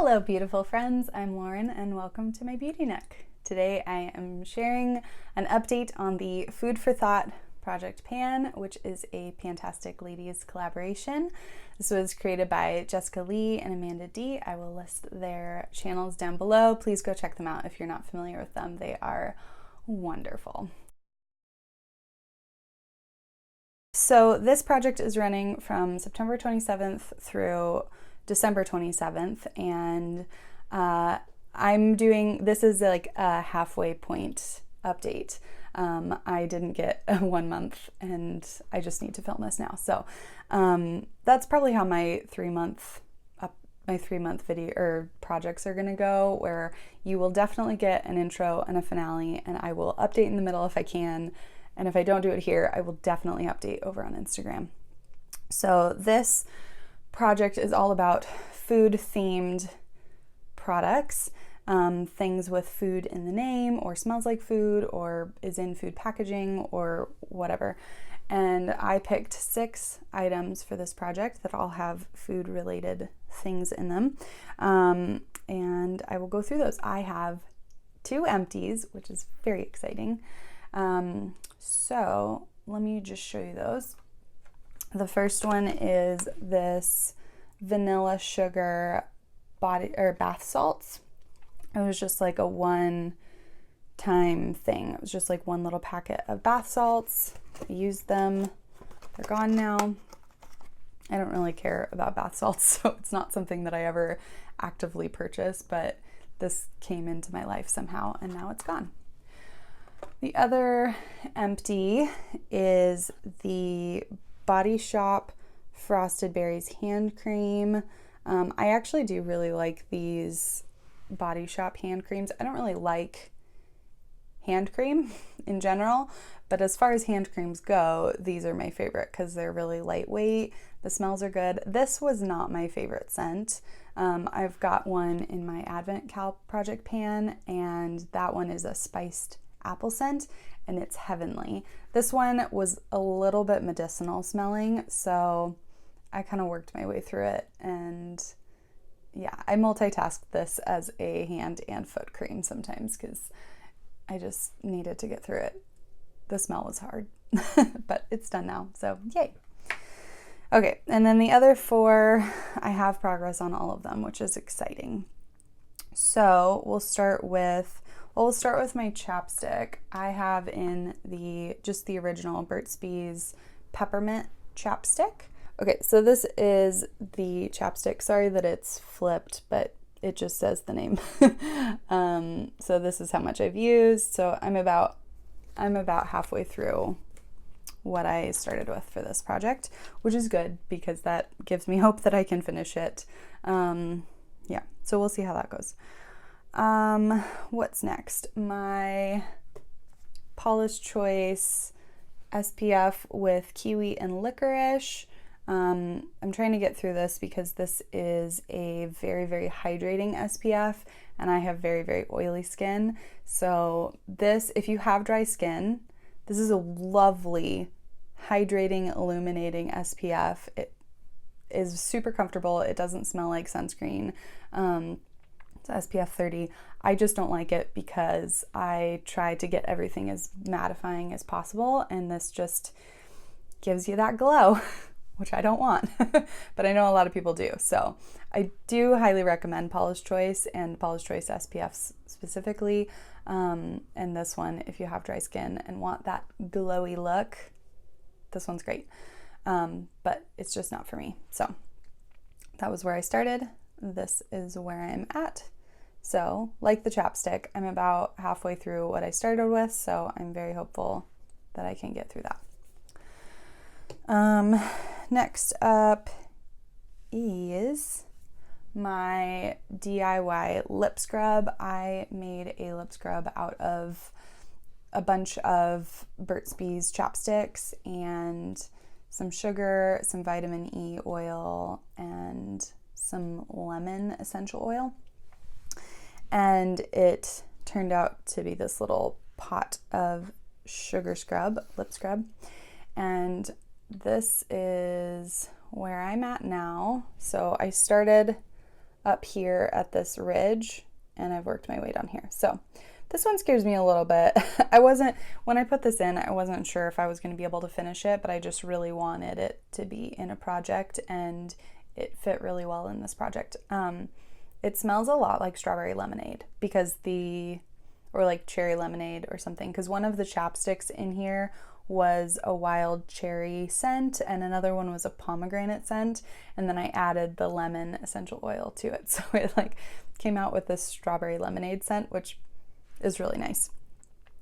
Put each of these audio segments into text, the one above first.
Hello, beautiful friends. I'm Lauren, and welcome to my Beauty Nook. Today I am sharing an update on the Food for Thought Project Pan, which is a Pantastic ladies collaboration. This was created by Jessica Lee and Amanda D. I will list their channels down below. Please go check them out if you're not familiar with them. They are wonderful. So this project is running from September 27th through December 27th, and this is like a halfway point update. I didn't get a 1 month and I just need to film this now. So that's probably how my 3-month video or projects are gonna go, where you will definitely get an intro and a finale, and I will update in the middle if I can. And if I don't do it here, I will definitely update over on Instagram. So this project is all about food-themed products, things with food in the name or smells like food or is in food packaging or whatever. And I picked 6 items for this project that all have food-related things in them. And I will go through those. I have 2 empties, which is very exciting. So let me just show you those. The first one is this vanilla sugar bath salts. It was just like a one-time thing. It was just like one little packet of bath salts. I used them. They're gone now. I don't really care about bath salts, so it's not something that I ever actively purchase, but this came into my life somehow and now it's gone. The other empty is the Body Shop Frosted Berries hand cream. I actually do really like these Body Shop hand creams. I don't really like hand cream in general, but as far as hand creams go, these are my favorite because they're really lightweight. The smells are good. This was not my favorite scent. I've got one in my Advent Cal project pan, and that one is a spiced apple scent, and it's heavenly. This one was a little bit medicinal smelling, so I kind of worked my way through it, and yeah, I multitask this as a hand and foot cream sometimes because I just needed to get through it. The smell was hard, but it's done now, so yay. Okay, and then the other 4, I have progress on all of them, which is exciting. So we'll start with my chapstick. I have in just the original Burts Bees Peppermint chapstick. Okay, so this is the chapstick. Sorry that it's flipped, but it just says the name. So this is how much I've used. So I'm about halfway through what I started with for this project, which is good because that gives me hope that I can finish it. Yeah, so we'll see how that goes. What's next? My Paula's Choice SPF with Kiwi and Licorice. I'm trying to get through this because this is a very, very hydrating SPF, and I have very, very oily skin. So this, if you have dry skin, this is a lovely hydrating, illuminating SPF. It is super comfortable. It doesn't smell like sunscreen. It's SPF 30. I just don't like it because I try to get everything as mattifying as possible, and this just gives you that glow, which I don't want, but I know a lot of people do. So I do highly recommend Paula's Choice and Paula's Choice SPFs specifically. And this one, if you have dry skin and want that glowy look, this one's great. But it's just not for me. So that was where I started. This is where I'm at. So like the chapstick, I'm about halfway through what I started with, so I'm very hopeful that I can get through that. Next up is my DIY lip scrub. I made a lip scrub out of a bunch of Burt's Bees chapsticks and some sugar, some vitamin E oil, and some lemon essential oil. And it turned out to be this little pot of sugar scrub, lip scrub. And this is where I'm at now. So I started up here at this ridge, and I've worked my way down here. So this one scares me a little bit. When I put this in, I wasn't sure if I was going to be able to finish it, but I just really wanted it to be in a project, and it fit really well in this project. It smells a lot like strawberry lemonade or like cherry lemonade or something, because one of the chapsticks in here was a wild cherry scent and another one was a pomegranate scent, and then I added the lemon essential oil to it, so it like came out with this strawberry lemonade scent, which is really nice.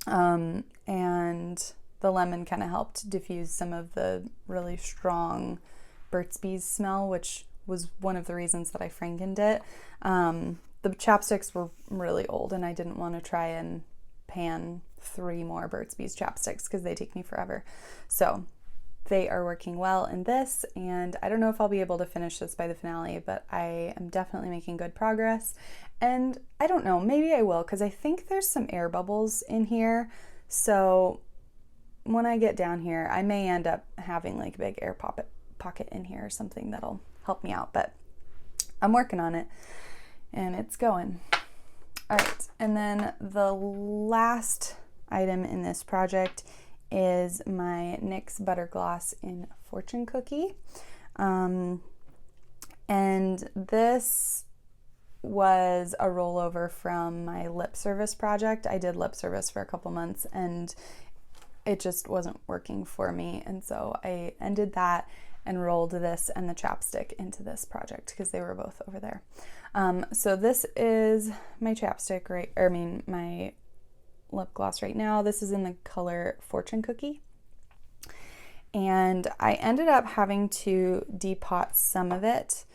And the lemon kind of helped diffuse some of the really strong Burt's Bees smell, which was one of the reasons that I frankened it. The chapsticks were really old, and I didn't want to try and pan 3 more Burt's Bees chapsticks because they take me forever. So they are working well in this, and I don't know if I'll be able to finish this by the finale, but I am definitely making good progress. And I don't know, maybe I will, because I think there's some air bubbles in here. So when I get down here, I may end up having like a big air pocket in here or something that'll help me out, but I'm working on it and it's going. All right, and then the last item in this project is my NYX Butter Gloss in Fortune Cookie. And this was a rollover from my lip service project. I did lip service for a couple months and it just wasn't working for me. And so I ended that and rolled this and the chapstick into this project because they were both over there. So this is my chapstick, my lip gloss right now. This is in the color Fortune Cookie. And I ended up having to depot some of it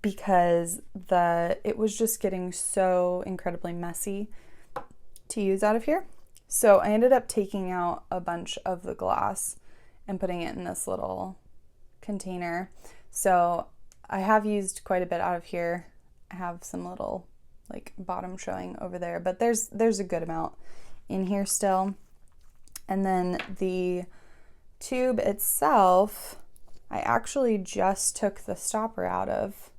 because it was just getting so incredibly messy to use out of here. So I ended up taking out a bunch of the gloss and putting it in this little container. So I have used quite a bit out of here. I have some little like bottom showing over there, but there's a good amount in here still. And then the tube itself, I actually just took the stopper out of.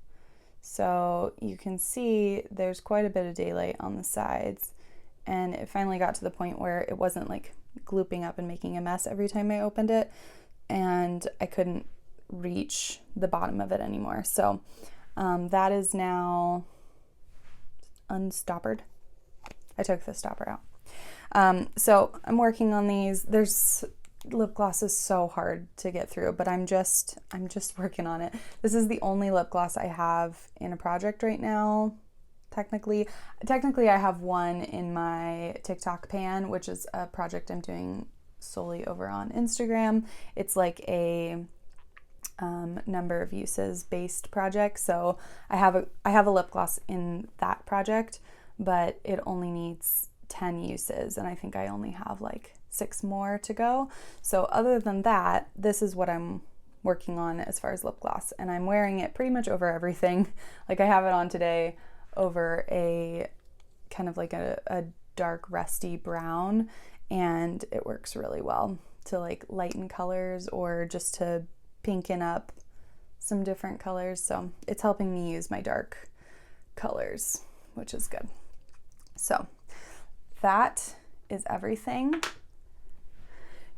So you can see there's quite a bit of daylight on the sides, and it finally got to the point where it wasn't like glooping up and making a mess every time I opened it, and I couldn't reach the bottom of it anymore. So that is now unstoppered. I took the stopper out. So I'm working on these. Lip gloss is so hard to get through, but I'm just working on it. This is the only lip gloss I have in a project right now. Technically I have one in my TikTok pan, which is a project I'm doing solely over on Instagram. It's like a number of uses based project. So I have a lip gloss in that project, but it only needs 10 uses, and I think I only have like 6 more to go. So other than that, this is what I'm working on as far as lip gloss, and I'm wearing it pretty much over everything. Like I have it on today over a kind of like a dark rusty brown, and it works really well to like lighten colors or just to pinken up some different colors. So it's helping me use my dark colors, which is good. So that is everything.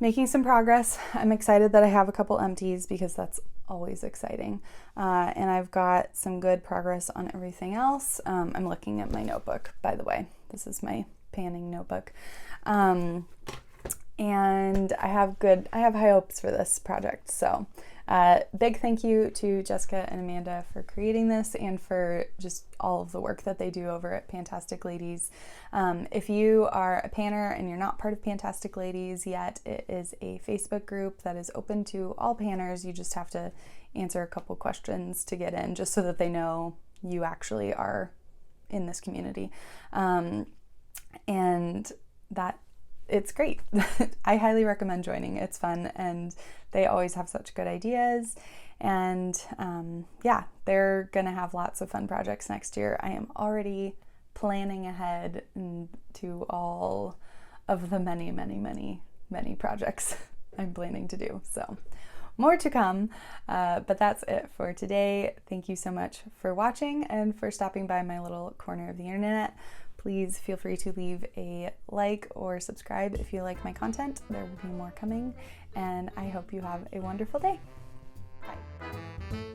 Making some progress. I'm excited that I have a couple empties because that's always exciting. And I've got some good progress on everything else. I'm looking at my notebook, by the way. This is my panning notebook. And I have high hopes for this project. So big thank you to Jessica and Amanda for creating this and for just all of the work that they do over at Pantastic Ladies. If you are a panner and you're not part of Pantastic Ladies yet, it is a Facebook group that is open to all panners. You just have to answer a couple questions to get in, just so that they know you actually are in this community. And that it's great. I highly recommend joining. It's fun, and they always have such good ideas. And yeah, they're gonna have lots of fun projects next year. I am already planning ahead to all of the many projects I'm planning to do. So more to come. But that's it for today. Thank you so much for watching and for stopping by my little corner of the internet. Please feel free to leave a like or subscribe if you like my content. There will be more coming, and I hope you have a wonderful day. Bye.